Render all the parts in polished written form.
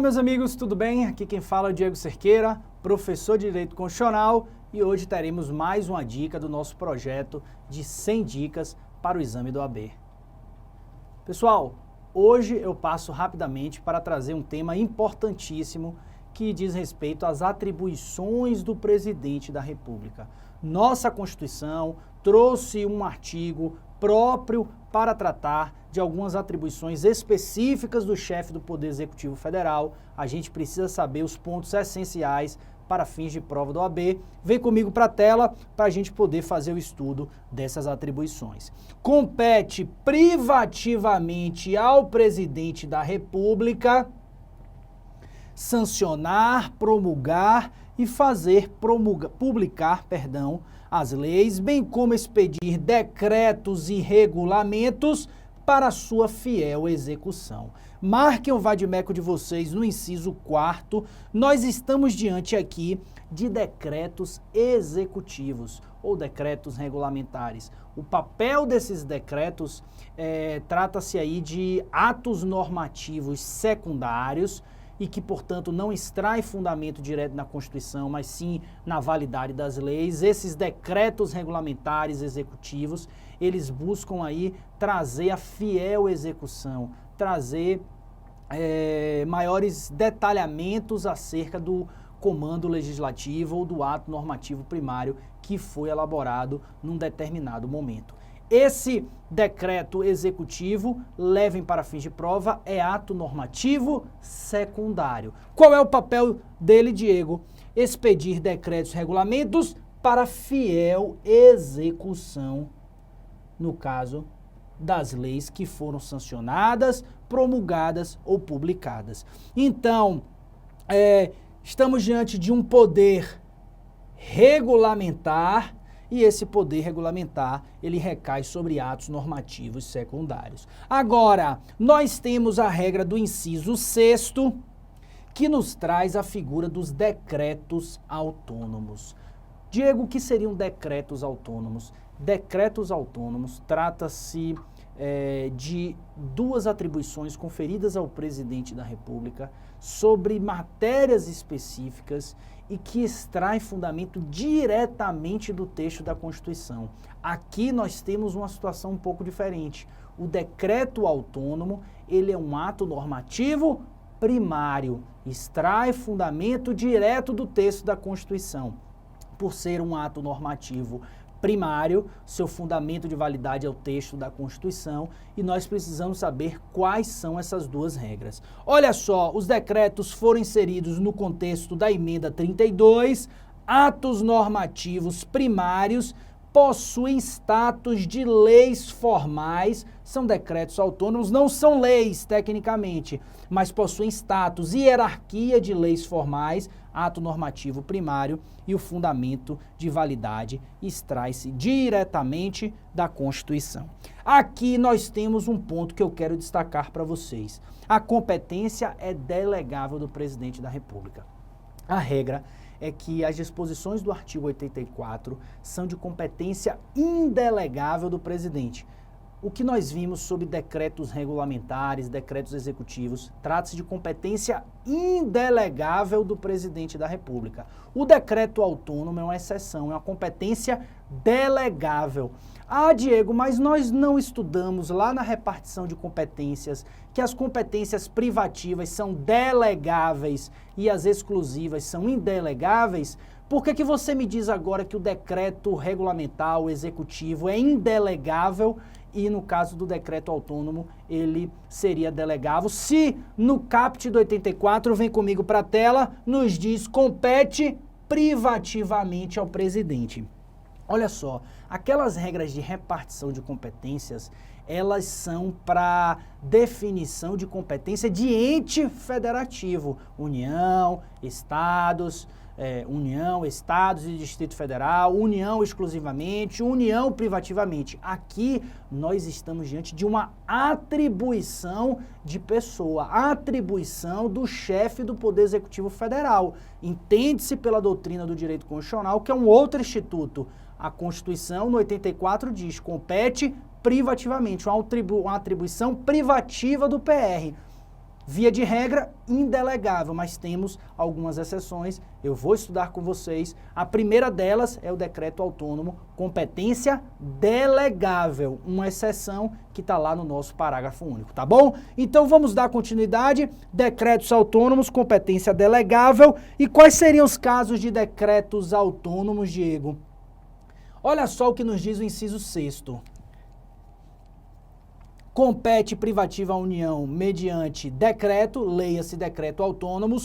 meus amigos, tudo bem? Aqui quem fala é o Diego Cerqueira, professor de Direito Constitucional, e hoje teremos mais uma dica do nosso projeto de 100 dicas para o exame do OAB. Pessoal, hoje eu passo rapidamente para trazer um tema importantíssimo que diz respeito às atribuições do presidente da República. Nossa Constituição trouxe um artigo próprio para tratar de algumas atribuições específicas do chefe do Poder Executivo Federal. A gente precisa saber os pontos essenciais para fins de prova do OAB. Vem comigo para a tela para a gente poder fazer o estudo dessas atribuições. Compete privativamente ao presidente da República sancionar, promulgar e fazer publicar as leis, bem como expedir decretos e regulamentos para sua fiel execução. Marquem o vade-mecum de vocês no inciso 4º, nós estamos diante aqui de decretos executivos ou decretos regulamentares. O papel desses decretos trata-se aí de atos normativos secundários e que, portanto, não extrai fundamento direto na Constituição, mas sim na validade das leis. Esses decretos regulamentares executivos, eles buscam aí trazer a fiel execução, trazer maiores detalhamentos acerca do comando legislativo ou do ato normativo primário que foi elaborado num determinado momento. Esse decreto executivo, levem para fins de prova, é ato normativo secundário. Qual é o papel dele, Diego? Expedir decretos e regulamentos para fiel execução, no caso das leis que foram sancionadas, promulgadas ou publicadas. Então, estamos diante de um poder regulamentar, e esse poder regulamentar, ele recai sobre atos normativos secundários. Agora, nós temos a regra do inciso 6º, que nos traz a figura dos decretos autônomos. Diego, o que seriam decretos autônomos? Decretos autônomos trata-se de duas atribuições conferidas ao presidente da República sobre matérias específicas e que extrai fundamento diretamente do texto da Constituição. Aqui nós temos uma situação um pouco diferente. O decreto autônomo, ele é um ato normativo primário, extrai fundamento direto do texto da Constituição. Por ser um ato normativo primário, seu fundamento de validade é o texto da Constituição e nós precisamos saber quais são essas duas regras. Olha só, os decretos foram inseridos no contexto da emenda 32, atos normativos primários possuem status de leis formais, são decretos autônomos, não são leis tecnicamente, mas possuem status e hierarquia de leis formais, ato normativo primário, e o fundamento de validade extrai-se diretamente da Constituição. Aqui nós temos um ponto que eu quero destacar para vocês. A competência é delegável do presidente da República. A regra é que as disposições do artigo 84 são de competência indelegável do presidente. O que nós vimos sobre decretos regulamentares, decretos executivos, trata-se de competência indelegável do presidente da República. O decreto autônomo é uma exceção, é uma competência delegável. Ah, Diego, mas nós não estudamos lá na repartição de competências que as competências privativas são delegáveis e as exclusivas são indelegáveis? Por que você me diz agora que o decreto regulamentar, o executivo, é indelegável e no caso do decreto autônomo ele seria delegável? Se no caput do 84, vem comigo para a tela, nos diz compete privativamente ao presidente. Olha só, aquelas regras de repartição de competências, elas são para definição de competência de ente federativo, União, Estados e Distrito Federal, União exclusivamente, União privativamente. Aqui nós estamos diante de uma atribuição de pessoa, atribuição do chefe do Poder Executivo Federal. Entende-se pela doutrina do direito constitucional que é um outro instituto. A Constituição, no 84, diz compete privativamente, uma atribuição privativa do PR. Via de regra, indelegável, mas temos algumas exceções, eu vou estudar com vocês. A primeira delas é o decreto autônomo, competência delegável, uma exceção que está lá no nosso parágrafo único, tá bom? Então vamos dar continuidade, decretos autônomos, competência delegável. E quais seriam os casos de decretos autônomos, Diego? Olha só o que nos diz o inciso 6º. Compete privativa à União mediante decreto, leia-se decreto autônomo,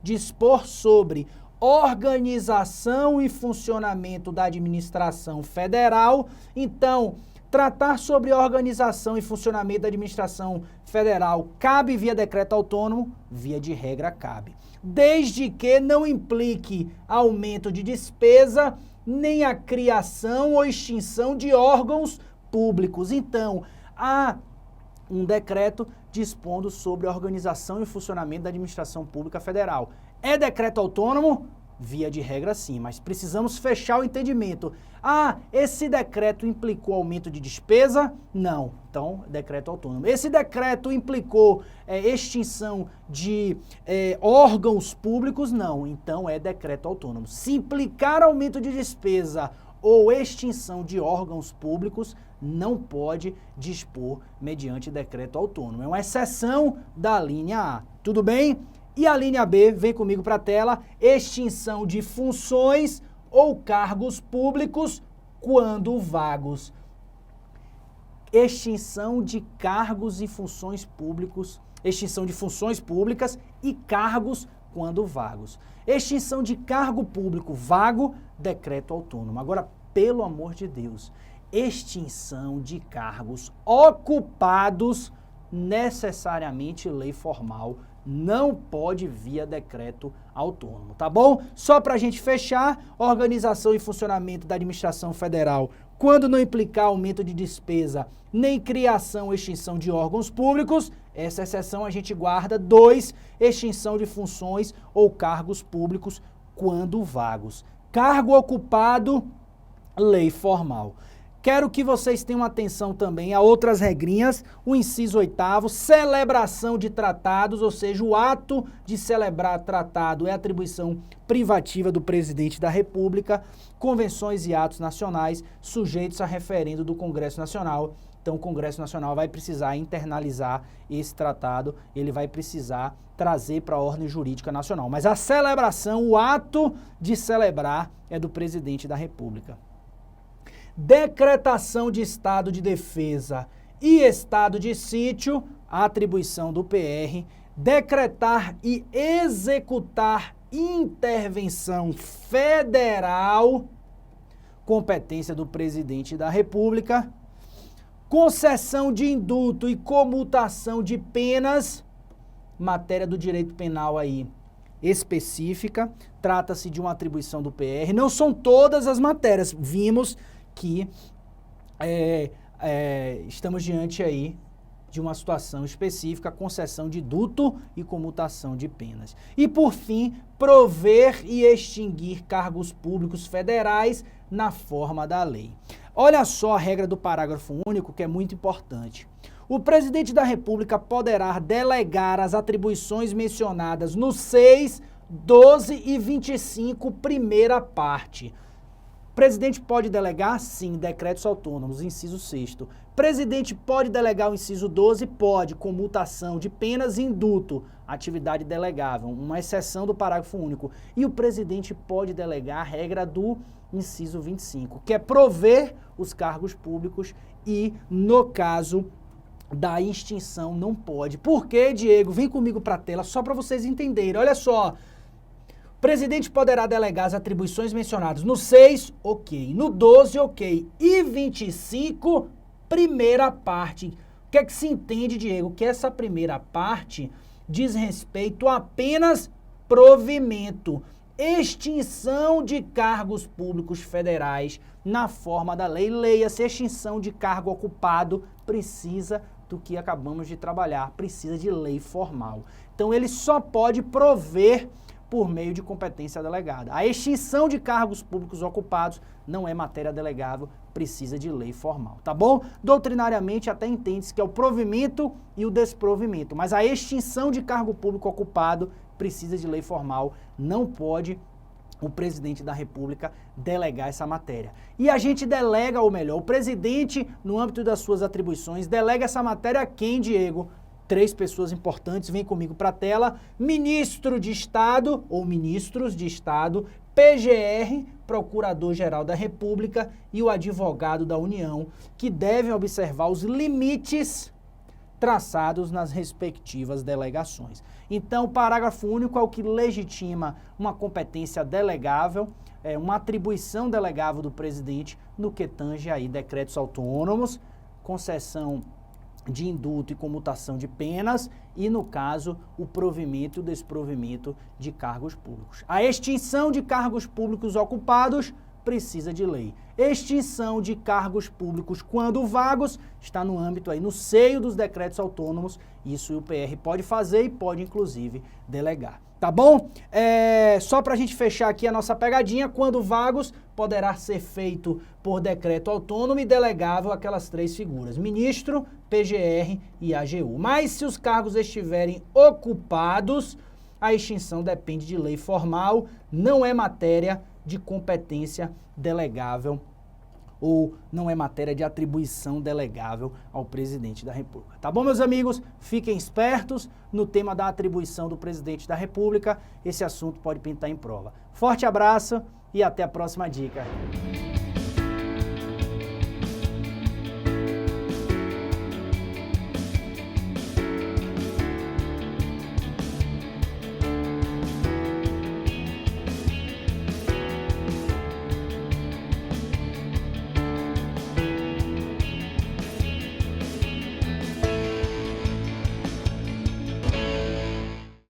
dispor sobre organização e funcionamento da administração federal. Então, tratar sobre organização e funcionamento da administração federal cabe via decreto autônomo, via de regra cabe. Desde que não implique aumento de despesa, nem a criação ou extinção de órgãos públicos. Então, há um decreto dispondo sobre a organização e funcionamento da administração pública federal. É decreto autônomo? Via de regra sim, mas precisamos fechar o entendimento. Ah, esse decreto implicou aumento de despesa? Não, então decreto autônomo. Esse decreto implicou extinção de órgãos públicos? Não, então é decreto autônomo. Se implicar aumento de despesa ou extinção de órgãos públicos, não pode dispor mediante decreto autônomo. É uma exceção da linha A. Tudo bem? E a linha B, vem comigo para a tela, extinção de funções ou cargos públicos quando vagos. Extinção de cargos e funções públicos, extinção de funções públicas e cargos quando vagos. Extinção de cargo público vago, decreto autônomo. Agora, pelo amor de Deus, extinção de cargos ocupados, necessariamente lei formal, não pode via decreto autônomo, tá bom? Só para a gente fechar, organização e funcionamento da administração federal, quando não implicar aumento de despesa, nem criação ou extinção de órgãos públicos, essa exceção a gente guarda. 2, extinção de funções ou cargos públicos quando vagos. Cargo ocupado, lei formal. Quero que vocês tenham atenção também a outras regrinhas. O inciso 8º, celebração de tratados, ou seja, o ato de celebrar tratado é atribuição privativa do presidente da República. Convenções e atos nacionais sujeitos a referendo do Congresso Nacional. Então, o Congresso Nacional vai precisar internalizar esse tratado, ele vai precisar trazer para a ordem jurídica nacional. Mas a celebração, o ato de celebrar é do presidente da República. Decretação de estado de defesa e estado de sítio, a atribuição do PR. Decretar e executar intervenção federal, competência do presidente da República. Concessão de indulto e comutação de penas, matéria do direito penal aí específica, trata-se de uma atribuição do PR. Não são todas as matérias, vimos que estamos diante aí de uma situação específica, concessão de indulto e comutação de penas. E, por fim, prover e extinguir cargos públicos federais na forma da lei. Olha só a regra do parágrafo único, que é muito importante. O presidente da República poderá delegar as atribuições mencionadas no 6, 12 e 25, primeira parte. Presidente pode delegar? Sim, decretos autônomos, inciso 6º. Presidente pode delegar o inciso 12? Pode, comutação de penas e indulto, atividade delegável, uma exceção do parágrafo único. E o presidente pode delegar a regra do inciso 25, que é prover os cargos públicos e, no caso da extinção, não pode. Por quê, Diego? Vem comigo para a tela só para vocês entenderem. Olha só. Presidente poderá delegar as atribuições mencionadas no 6, ok. No 12, ok. E 25, primeira parte. O que é que se entende, Diego? Que essa primeira parte diz respeito a apenas provimento, extinção de cargos públicos federais na forma da lei. Leia-se, extinção de cargo ocupado precisa do que acabamos de trabalhar, precisa de lei formal. Então, ele só pode prover por meio de competência delegada. A extinção de cargos públicos ocupados não é matéria delegável, precisa de lei formal, tá bom? Doutrinariamente até entende-se que é o provimento e o desprovimento, mas a extinção de cargo público ocupado precisa de lei formal, não pode o presidente da República delegar essa matéria. E a gente delega, ou melhor, o presidente, no âmbito das suas atribuições, delega essa matéria a quem, Diego? 3 pessoas importantes, vem comigo para a tela: ministro de Estado ou ministros de Estado, PGR, Procurador-Geral da República e o advogado da União, que devem observar os limites traçados nas respectivas delegações. Então, o parágrafo único é o que legitima uma competência delegável, uma atribuição delegável do presidente no que tange aí decretos autônomos, concessão de indulto e comutação de penas e, no caso, o provimento e o desprovimento de cargos públicos. A extinção de cargos públicos ocupados precisa de lei. Extinção de cargos públicos quando vagos está no âmbito aí, no seio dos decretos autônomos. Isso o PR pode fazer e pode, inclusive, delegar. Tá bom? Só para a gente fechar aqui a nossa pegadinha, quando vagos, poderá ser feito por decreto autônomo e delegável aquelas 3 figuras: ministro, PGR e AGU. Mas se os cargos estiverem ocupados, a extinção depende de lei formal, não é matéria de competência delegável ou não é matéria de atribuição delegável ao presidente da República. Tá bom, meus amigos? Fiquem espertos no tema da atribuição do presidente da República. Esse assunto pode pintar em prova. Forte abraço e até a próxima dica.